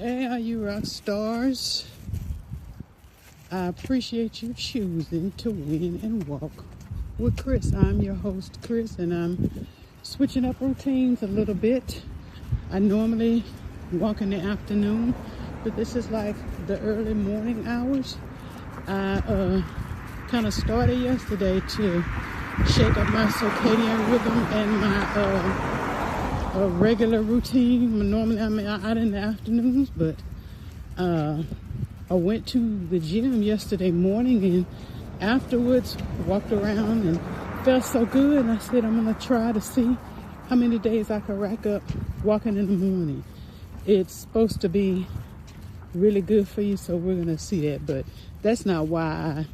Hey, all you rock stars. I appreciate you choosing to win and walk with Chris. I'm your host, Chris, and I'm switching up routines a little bit. I normally walk in the afternoon, but this is like the early morning hours. I kind of started yesterday to shake up my circadian rhythm and my a regular routine. Normally I'm out in the afternoons, but I went to the gym yesterday morning and afterwards walked around and felt so good, and I said I'm gonna try to see how many days I can rack up walking in the morning. It's supposed to be really good for you, so we're gonna see that, but that's not why I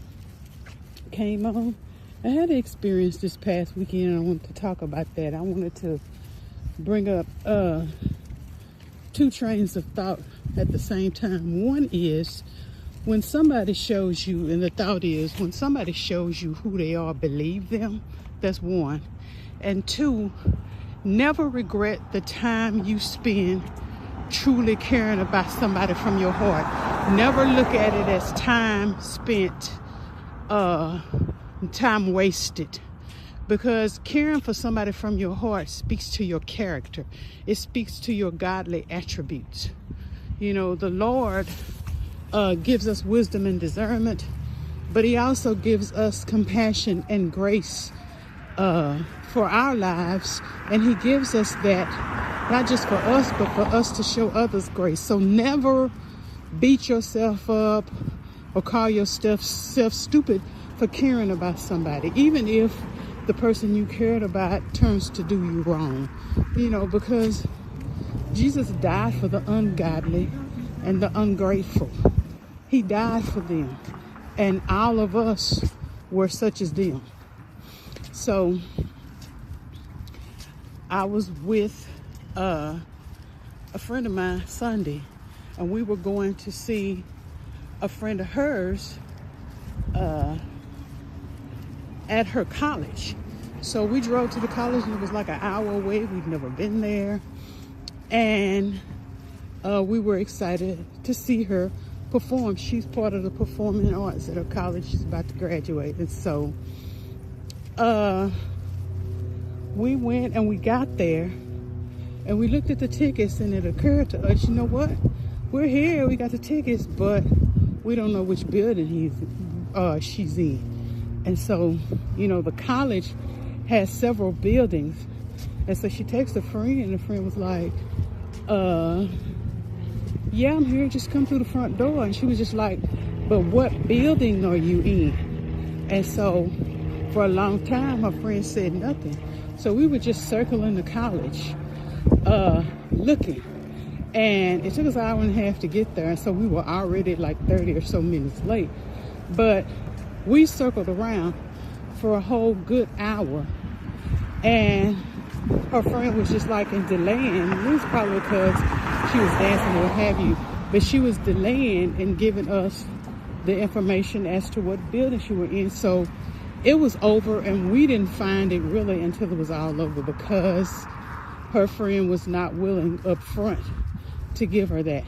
came on. I had an experience this past weekend and I wanted to talk about that. I wanted to bring up two trains of thought at the same time. One is when somebody shows you, and the thought is when somebody shows you who they are, believe them. That's one. And two, never regret the time you spend truly caring about somebody from your heart. Never look at it as time spent, time wasted. Because caring for somebody from your heart speaks to your character. It speaks to your godly attributes. You know, the Lord gives us wisdom and discernment, but he also gives us compassion and grace for our lives. And he gives us that, not just for us, but for us to show others grace. So never beat yourself up or call yourself stupid for caring about somebody, even if the person you cared about turns to do you wrong. You know, because Jesus died for the ungodly and the ungrateful. He died for them, and all of us were such as them. So I was with a friend of mine Sunday, and we were going to see a friend of hers at her college. So we drove to the college, and it was like an hour away. We'd never been there, and we were excited to see her perform. She's part of the performing arts at her college. She's about to graduate. And so we went and we got there and we looked at the tickets, and it occurred to us, you know what? We're here, we got the tickets, but we don't know which building she's in. And so, you know, the college has several buildings. And so she texted a friend, and the friend was like, yeah, I'm here, just come through the front door. And she was just like, but what building are you in? And so for a long time, her friend said nothing. So we were just circling the college, looking. And it took us an hour and a half to get there. And so we were already like 30 or so minutes late. But we circled around for a whole good hour. And her friend was just like in delaying. It was probably because she was dancing or what have you. But she was delaying and giving us the information as to what building she was in. So it was over, and we didn't find it really until it was all over, because her friend was not willing up front to give her that.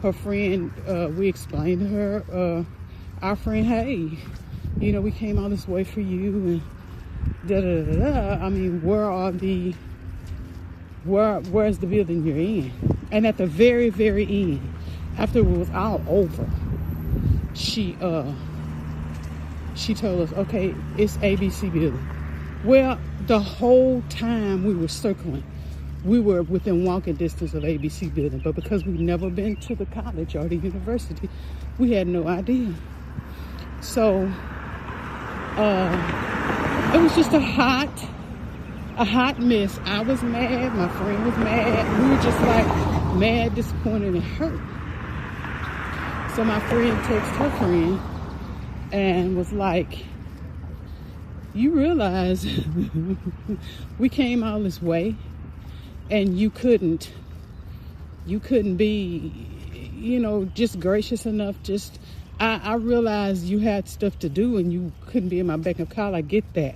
Her friend, we explained to her, our friend, hey, you know, we came all this way for you, and da-da-da-da. I mean, where's the building you're in? And at the very, very end, after it was all over, she told us, okay, it's ABC building. Well, the whole time we were circling, we were within walking distance of ABC building, but because we'd never been to the college or the university, we had no idea. So it was just a hot mess. I was mad, my friend was mad. We were just like mad, disappointed, and hurt. So my friend texted her friend and was like, you realize we came all this way and you couldn't be, you know, just gracious enough. Just I realized you had stuff to do and you couldn't be in my beck and call. I get that,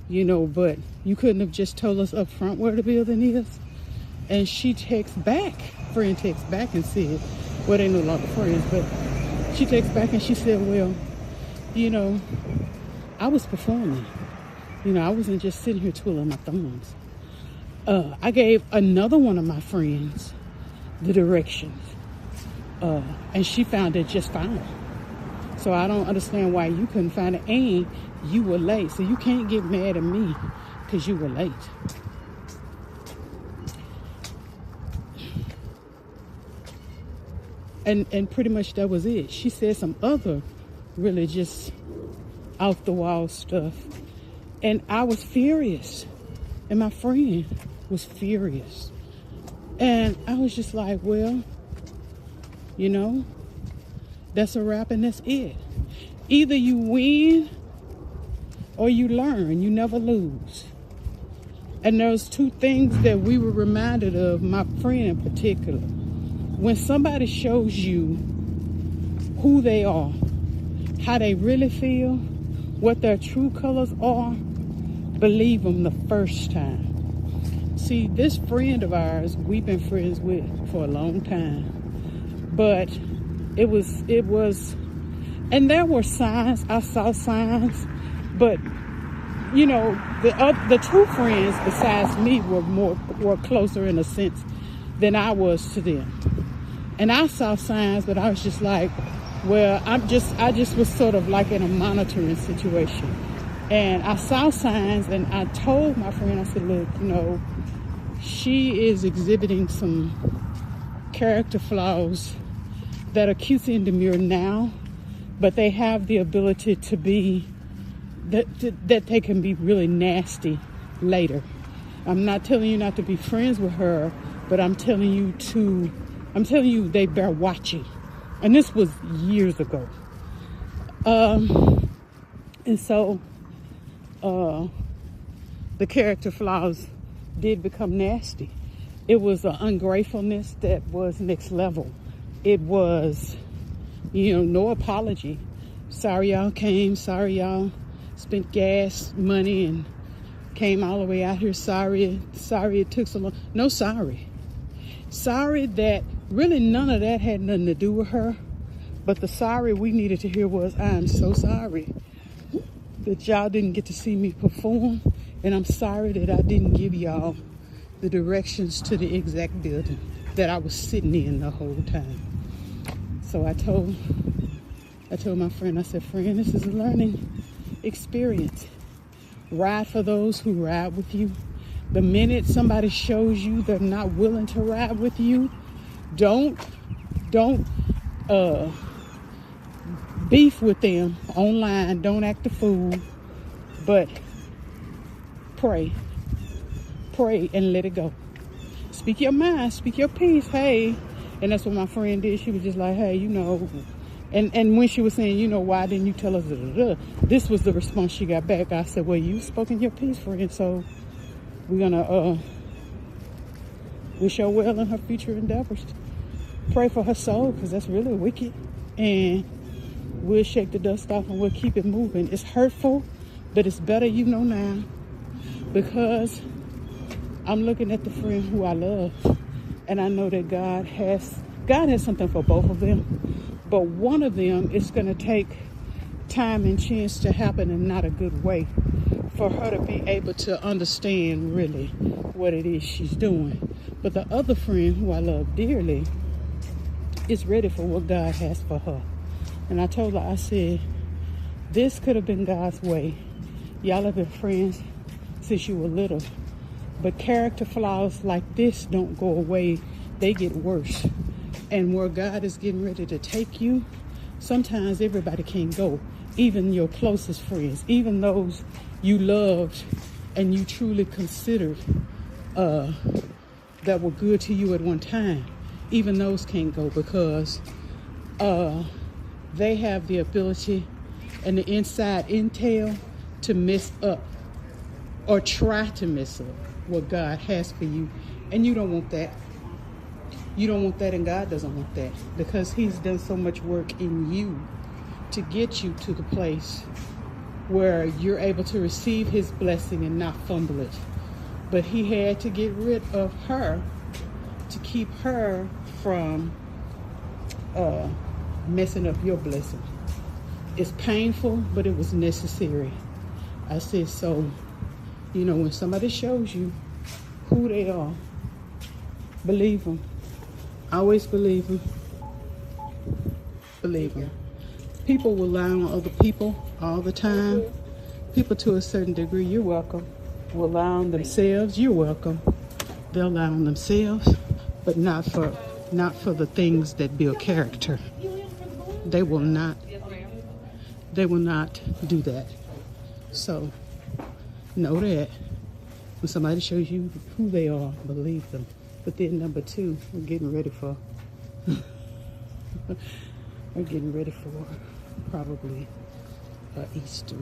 you know, but you couldn't have just told us up front where the building is. And she texts back, friend texts back and said, well, they no longer friends, but she texts back and she said, well, you know, I was performing. You know, I wasn't just sitting here twiddling my thumbs. I gave another one of my friends the directions, and she found it just fine. So I don't understand why you couldn't find it, and you were late. So you can't get mad at me because you were late. And pretty much that was it. She said some other really just off the wall stuff. And I was furious. And my friend was furious. And I was just like, well, you know, that's a wrap and that's it. Either you win or you learn. You never lose. And there's two things that we were reminded of, my friend in particular. When somebody shows you who they are, how they really feel, what their true colors are, believe them the first time. See, this friend of ours, we've been friends with for a long time. But it was, and there were signs, I saw signs, but you know, the two friends besides me were closer in a sense than I was to them. And I saw signs, but I was just like, well, I just was sort of like in a monitoring situation. And I saw signs, and I told my friend, I said, look, you know, she is exhibiting some character flaws that are cutesy and demure now, but they have the ability to be, that they can be really nasty later. I'm not telling you not to be friends with her, but I'm telling you they bear watching. And this was years ago. And so the character flaws did become nasty. It was an ungratefulness that was next level. It was, you know, no apology. Sorry y'all came. Sorry y'all spent gas money and came all the way out here. Sorry it took so long. No sorry. Sorry that really none of that had nothing to do with her. But the sorry we needed to hear was, I'm so sorry that y'all didn't get to see me perform. And I'm sorry that I didn't give y'all the directions to the exact building that I was sitting in the whole time. So I told my friend, I said, friend, this is a learning experience. Ride for those who ride with you. The minute somebody shows you they're not willing to ride with you, don't beef with them online. Don't act a fool, but pray and let it go. Speak your mind, speak your piece. Hey, and that's what my friend did. She was just like, hey, you know, and when she was saying, you know, why didn't you tell us? This was the response she got back. I said, well, you've spoken your piece, friend, so we're gonna wish her well in her future endeavors. Pray for her soul, because that's really wicked. And we'll shake the dust off and we'll keep it moving. It's hurtful, but it's better you know now, because I'm looking at the friend who I love, and I know that God has something for both of them, but one of them is going to take time and chance to happen in not a good way for her to be able to understand really what it is she's doing. But the other friend who I love dearly is ready for what God has for her. And I told her, I said, this could have been God's way. Y'all have been friends since you were little. But character flaws like this don't go away. They get worse. And where God is getting ready to take you, sometimes everybody can't go. Even your closest friends, even those you loved and you truly considered that were good to you at one time, even those can't go, because they have the ability and the inside intel to mess up or try to mess up what God has for you. And you don't want that. You don't want that, and God doesn't want that, because he's done so much work in you to get you to the place where you're able to receive his blessing and not fumble it. But he had to get rid of her to keep her from messing up your blessing. It's painful, but it was necessary. I said, so, you know, when somebody shows you who they are, believe them. Always believe them. Believe them. People will lie on other people all the time. People to a certain degree, you're welcome, will lie on themselves, you're welcome. They'll lie on themselves, but not for the things that build character. They will not do that. So know that when somebody shows you who they are, believe them. But then number two, we're getting ready for probably Easter,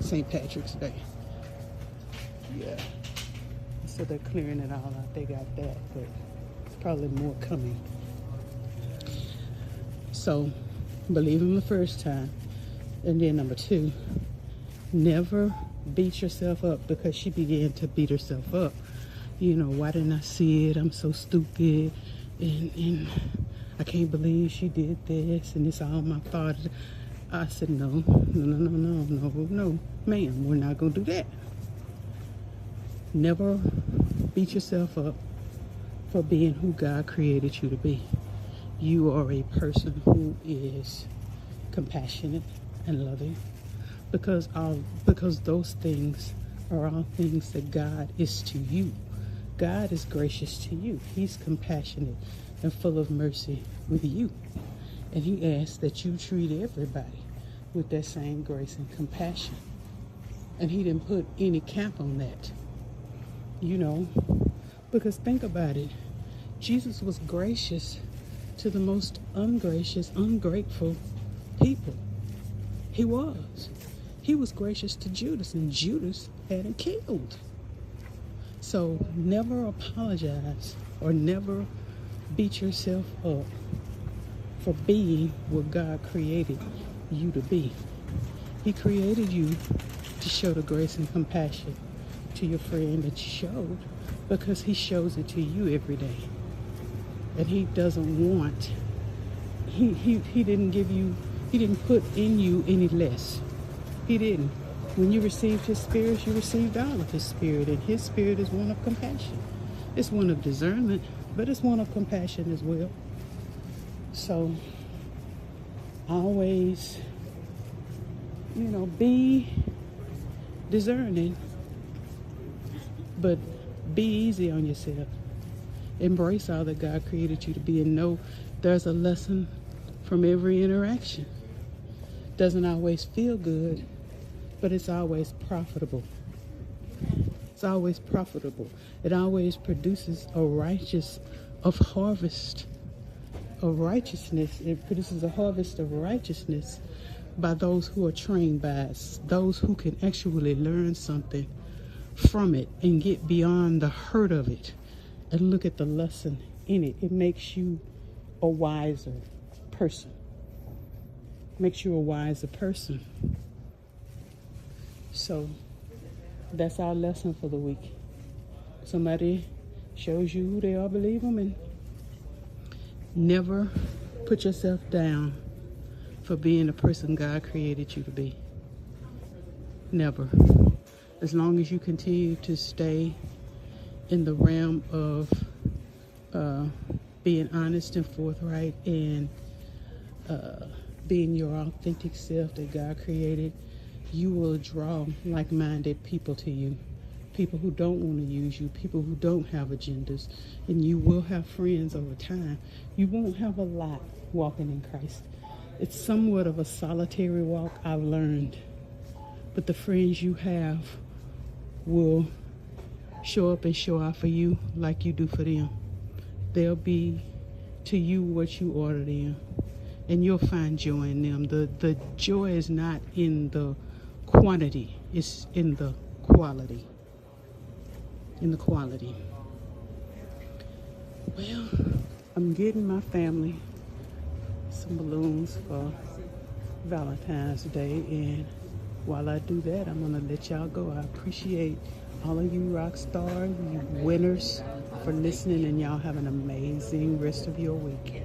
St. Patrick's Day. Yeah. So they're clearing it all out. They got that, but it's probably more coming. So believe him the first time. And then number two, never beat yourself up, because she began to beat herself up. You know, why didn't I see it? I'm so stupid. And I can't believe she did this, and it's all my fault. I said, no, ma'am, we're not going to do that. Never beat yourself up for being who God created you to be. You are a person who is compassionate and loving, because those things are all things that God is to you. God is gracious to you. He's compassionate and full of mercy with you. And he asks that you treat everybody with that same grace and compassion. And he didn't put any cap on that, you know, because think about it. Jesus was gracious to the most ungracious, ungrateful people. He was. He was gracious to Judas, and Judas had him killed. So never apologize or never beat yourself up for being what God created you to be. He created you to show the grace and compassion to your friend that you showed, because he shows it to you every day. And he doesn't want, he didn't put in you any less. He didn't. When you received his spirit, you received all of his spirit, and his spirit is one of compassion. It's one of discernment, but it's one of compassion as well. So always, you know, be discerning, but be easy on yourself. Embrace all that God created you to be, and know there's a lesson from every interaction. Doesn't always feel good, but it's always profitable. It's always profitable. It always produces a harvest of righteousness. It produces a harvest of righteousness by those who are trained by it, those who can actually learn something from it and get beyond the hurt of it and look at the lesson in it. It makes you a wiser person. Makes you a wiser person. So that's our lesson for the week. Somebody shows you who they are, believe them, and never put yourself down for being the person God created you to be. Never. As long as you continue to stay in the realm of being honest and forthright and being your authentic self that God created, you will draw like-minded people to you. People who don't want to use you, people who don't have agendas, and you will have friends over time. You won't have a lot walking in Christ. It's somewhat of a solitary walk, I've learned. But the friends you have will show up and show out for you like you do for them. They'll be to you what you order them, and you'll find joy in them. The joy is not in the quantity, it's in the quality. In the quality. Well, I'm getting my family some balloons for Valentine's Day, and while I do that, I'm gonna let y'all go. I appreciate all of you rock stars, you winners, for listening, and y'all have an amazing rest of your week.